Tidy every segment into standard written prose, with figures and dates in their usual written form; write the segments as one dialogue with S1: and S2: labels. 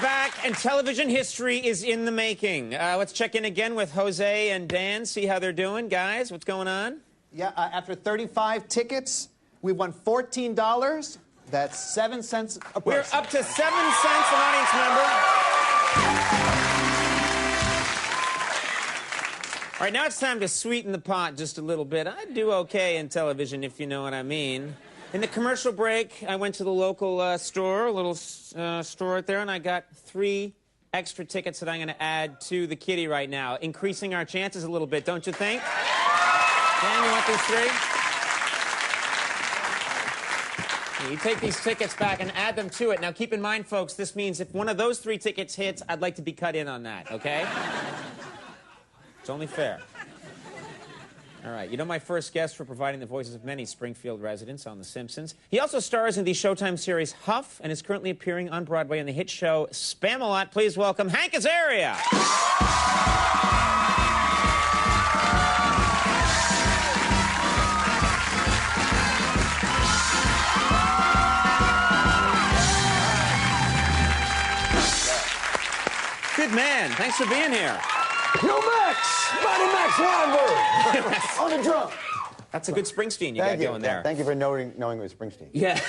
S1: back, and television history is in the making. Let's check in again with Jose and Dan, see how they're doing. Guys, what's going on?
S2: Yeah, after 35 tickets, we won $14. That's 7 cents a person.
S1: We're up to 7 cents an audience member. All right, now it's time to sweeten the pot just a little bit. I do okay in television, if you know what I mean. In the commercial break, I went to the local store, a little store out there, and I got 3 extra tickets that I'm going to add to the kitty right now, increasing our chances a little bit, don't you think? Dan, you want these 3? You take these tickets back and add them to it. Now, keep in mind, folks, this means if one of those 3 tickets hits, I'd like to be cut in on that, okay? It's only fair. All right, you know my first guest for providing the voices of many Springfield residents on The Simpsons. He also stars in the Showtime series Huff and is currently appearing on Broadway in the hit show Spam-A-Lot. Please welcome Hank Azaria. Good man. Thanks for being here.
S3: Yo, Max! Mighty Max Weinberg! On the drum.
S1: That's a good Springsteen you got going there.
S3: Thank you for knowing it was Springsteen.
S1: Yeah.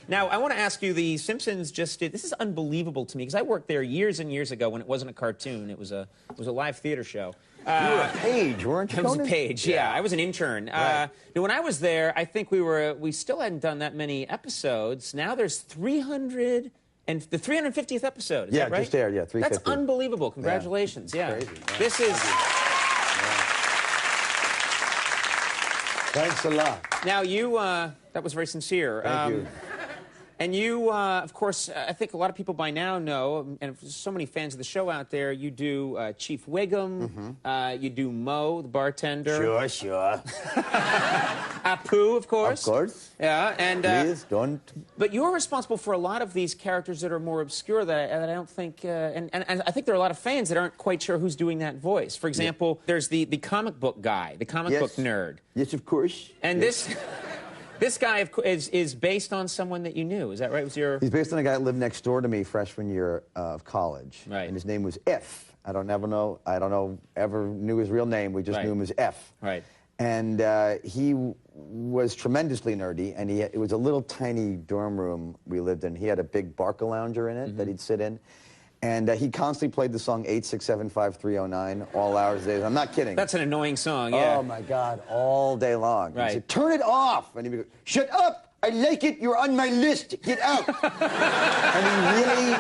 S1: Now, I want to ask you, The Simpsons just did... This is unbelievable to me, because I worked there years and years ago when it wasn't a cartoon. It was a live theater show.
S3: You were a page, weren't you?
S1: I was a page, yeah. I was an intern.
S3: Right.
S1: When I was there, I think we still hadn't done that many episodes. Now there's 300... And the 350th episode, is that right?
S3: Yeah, just aired, yeah, 350.
S1: That's unbelievable. Congratulations, yeah.
S3: Crazy. Yeah.
S1: This is...
S3: Thanks a lot.
S1: Now, you, that was very sincere.
S3: Thank you.
S1: And you, of course, I think a lot of people by now know, and there's so many fans of the show out there, you do Chief Wiggum, you do Mo, the bartender.
S3: Sure.
S1: Apu, of course.
S3: Of course.
S1: Yeah, and...
S3: Please, don't...
S1: But you're responsible for a lot of these characters that are more obscure that I don't think... and I think there are a lot of fans that aren't quite sure who's doing that voice. For example, there's the comic book guy, the comic book nerd.
S3: Yes, of course.
S1: And this guy is based on someone that you knew. Is that right? Was your...
S3: He's based on a guy that lived next door to me freshman year of college.
S1: Right.
S3: And his name was F. I don't ever knew his real name. We just knew him as F.
S1: Right.
S3: And he was tremendously nerdy, and it was a little tiny dorm room we lived in. He had a big Barca-lounger in it that he'd sit in. And he constantly played the song 8675309 all hours of the day. I'm not kidding.
S1: That's an annoying song, yeah.
S3: Oh, my God, all day long.
S1: Right.
S3: He said, turn it off! And he'd go, shut up! I like it, you're on my list, get out! And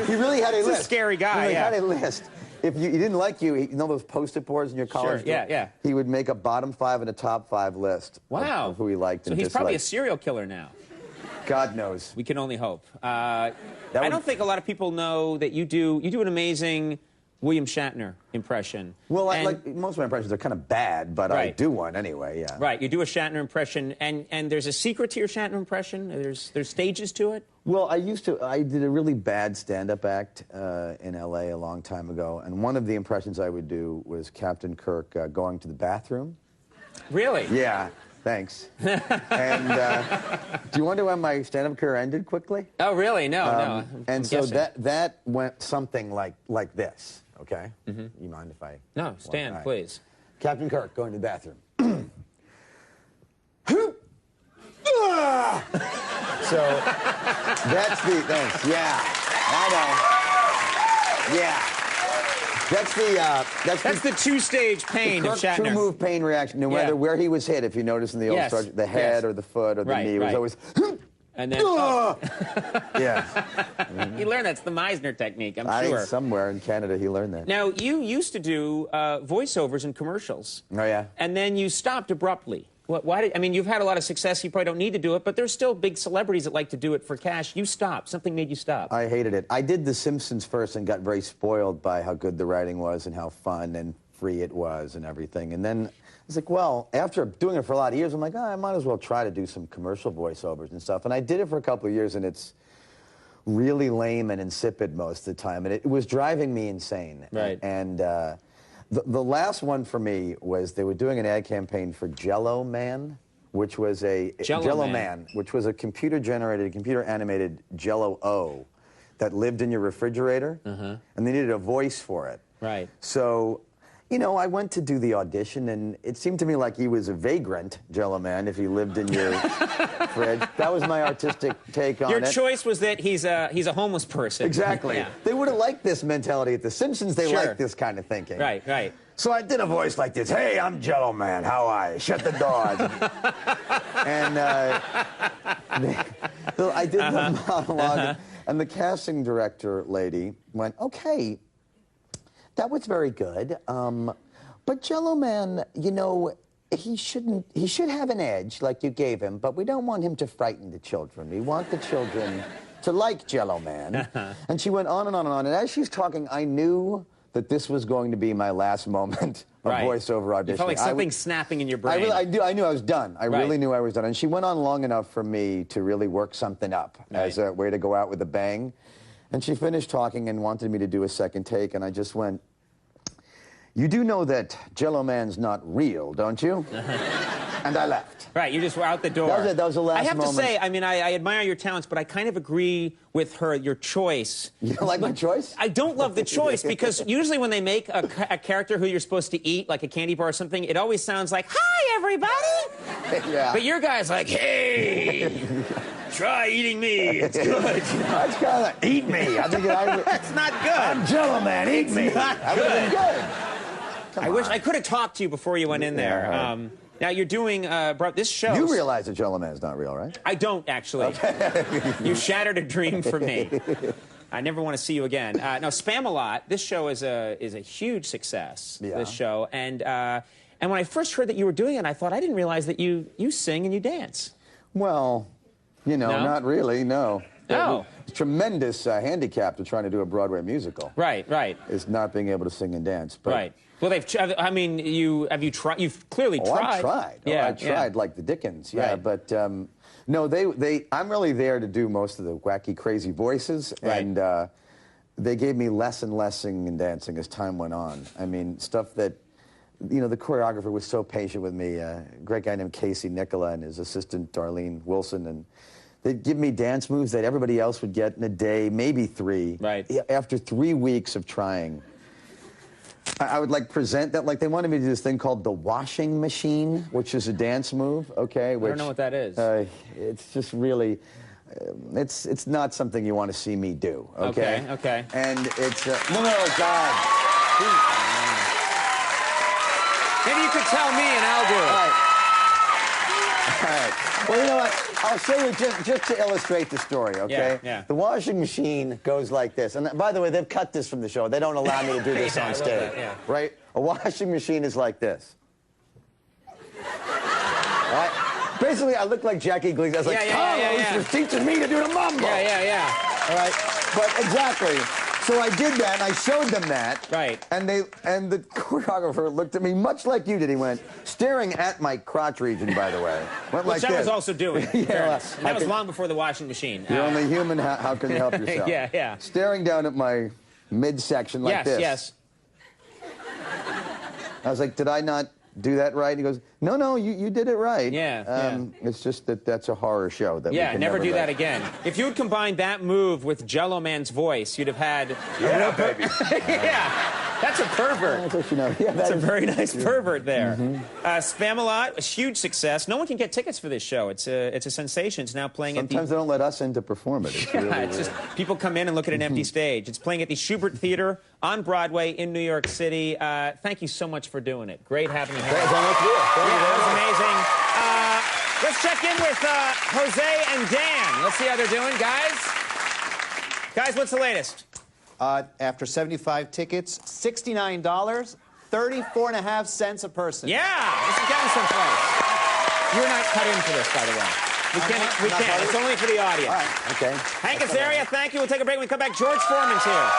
S3: he really had a list.
S1: He's a scary guy,
S3: He had a list. If he didn't like you, you know those Post-it boards in your college?
S1: Sure, yeah.
S3: He would make a bottom 5 and a top 5 list of who he liked and disliked.
S1: So he's probably a serial killer now.
S3: God knows.
S1: We can only hope. I don't think a lot of people know that you do an amazing William Shatner impression.
S3: Well, like most of my impressions are kind of bad, but I do one anyway, yeah.
S1: Right, you do a Shatner impression, and there's a secret to your Shatner impression? There's stages to it?
S3: Well, I did a really bad stand-up act in L.A. a long time ago, and one of the impressions I would do was Captain Kirk going to the bathroom.
S1: Really?
S3: Yeah. Thanks. And do you wonder why my stand-up career ended quickly?
S1: Oh, really? No.
S3: I'm so that went something like this. Okay. You mind if I?
S1: No, stand, please.
S3: Captain Kirk going to the bathroom. So that's the thanks. Yeah, I know. Yeah. That's the
S1: two-stage pain of Shatner.
S3: Two-move pain reaction, no matter where he was hit. If you notice in the old Star Trek, the head or the foot or the knee, it was always.
S1: And then,
S3: yeah.
S1: He learned that's the Meisner technique, I'm sure.
S3: Somewhere in Canada, he learned that.
S1: Now, you used to do voiceovers in commercials.
S3: Oh yeah.
S1: And then you stopped abruptly. Why I mean, you've had a lot of success. You probably don't need to do it, but there's still big celebrities that like to do it for cash. You stopped. Something made you stop.
S3: I hated it. I did The Simpsons first and got very spoiled by how good the writing was and how fun and free it was and everything. And then I was like, well, after doing it for a lot of years, I'm like, I might as well try to do some commercial voiceovers and stuff. And I did it for a couple of years, and it's really lame and insipid most of the time. And it was driving me insane.
S1: Right.
S3: And the last one for me was they were doing an ad campaign for Jello Man, which was a
S1: Jello Man,
S3: which was a computer-generated, computer-animated Jello-O that lived in your refrigerator, and they needed a voice for it.
S1: Right.
S3: So, you know, I went to do the audition, and it seemed to me like he was a vagrant, Jello Man, if he lived in your fridge. That was my artistic take on it.
S1: Your choice was that he's a homeless person.
S3: Exactly.
S1: Yeah.
S3: They would have liked this mentality at The Simpsons. They
S1: Sure.
S3: like this kind of thinking.
S1: Right, right.
S3: So I did a voice like this. Hey, I'm Jello Man. How are you? Shut the doors. And I did the monologue, and the casting director lady went, okay, that was very good. But Jello Man, you know, he should have an edge like you gave him, but we don't want him to frighten the children. We want the children to like Jello Man. And she went on and on and on. And as she's talking, I knew that this was going to be my last moment of voiceover auditioning.
S1: You felt like something snapping in your brain.
S3: I knew I was done. I really knew I was done. And she went on long enough for me to really work something up as a way to go out with a bang. And she finished talking and wanted me to do a second take, and I just went, you do know that Jello Man's not real, don't you? And I left.
S1: Right, you just were out the door.
S3: That was it. That was the last moment.
S1: I have to say, I mean, I admire your talents, but I kind of agree with your choice.
S3: You don't like my choice?
S1: I don't love the choice, because usually when they make a character who you're supposed to eat, like a candy bar or something, it always sounds like, hi, everybody!
S3: Yeah.
S1: But your guy's like, hey, try eating me. It's good.
S3: That's kind of eat me. I think
S1: That's not good.
S3: I'm Jello Man. Eat me. That would have been good.
S1: I wish I could have talked to you before you went in there.
S3: Right.
S1: Now you're doing this show.
S3: You realize that Jello Man is not real, right?
S1: I don't actually. Okay. You shattered a dream for me. I never want to see you again. Now, Spam-A-Lot. This show is a huge success.
S3: Yeah.
S1: This show, and when I first heard that you were doing it, I thought I didn't realize that you sing and you dance.
S3: Well, you know, not really. No.
S1: No.
S3: Tremendous handicap to trying to do a Broadway musical.
S1: Right. Right.
S3: Is not being able to sing and dance. But
S1: right. Well, I mean, have you tried? You've clearly tried.
S3: I tried.
S1: Yeah,
S3: I tried like the Dickens. Yeah,
S1: right.
S3: But no, I'm really there to do most of the wacky, crazy voices,
S1: right.
S3: and they gave me less and less singing and dancing as time went on. I mean, stuff that, you know, the choreographer was so patient with me. A great guy named Casey Nicola and his assistant Darlene Wilson, and they'd give me dance moves that everybody else would get in a day, maybe 3.
S1: Right.
S3: After 3 weeks of trying. I would like present that, like they wanted me to do this thing called the washing machine, which is a dance move, okay? Which,
S1: I don't know what that is.
S3: It's just really, it's not something you want to see me do, okay?
S1: Okay, okay.
S3: And it's, no, God.
S1: Maybe you could tell me and I'll do it.
S3: All right. All right. Well, you know what? I'll show you just to illustrate the story, okay?
S1: Yeah.
S3: The washing machine goes like this. And by the way, they've cut this from the show. They don't allow me to do this on stage.
S1: That, yeah.
S3: Right? A washing machine is like this. All right? Basically, I look like Jackie Gleason. I was like, Carlos was teaching me to do the mambo.
S1: Yeah.
S3: All right? But exactly. So I did that, and I showed them that.
S1: Right.
S3: And the choreographer looked at me much like you did. He went, staring at my crotch region, by the way. Went
S1: Which
S3: like
S1: I
S3: this.
S1: was also doing.
S3: Yeah,
S1: that was long before the washing machine.
S3: You're only human. How can you help yourself?
S1: Yeah.
S3: Staring down at my midsection like this.
S1: Yes.
S3: I was like, did I not do that right? He goes, no, you did it right.
S1: Yeah.
S3: It's just that's a horror show that we can
S1: never do
S3: let.
S1: that again. If you had combined that move with Jello Man's voice, you'd have had...
S3: Yeah, baby.
S1: Yeah, that's a pervert. That's a very nice pervert there. Spam-A-Lot, a huge success. No one can get tickets for this show. It's a sensation. It's now playing
S3: Sometimes they don't let us in to perform it. It's really
S1: it's just people come in and look at an empty stage. It's playing at the Schubert Theater on Broadway in New York City. Thank you so much for doing it. Great having you here. That was amazing. Let's check in with Jose and Dan. Let's see how they're doing, guys. Guys, what's the latest?
S2: After 75 tickets, $69, 34.5 cents a person.
S1: Yeah, this is getting someplace. You're not cut in for this, by the way. We can't. It's only for the audience.
S3: All right. Okay.
S1: Hank Azaria, thank you. We'll take a break. When we come back, George Foreman's here.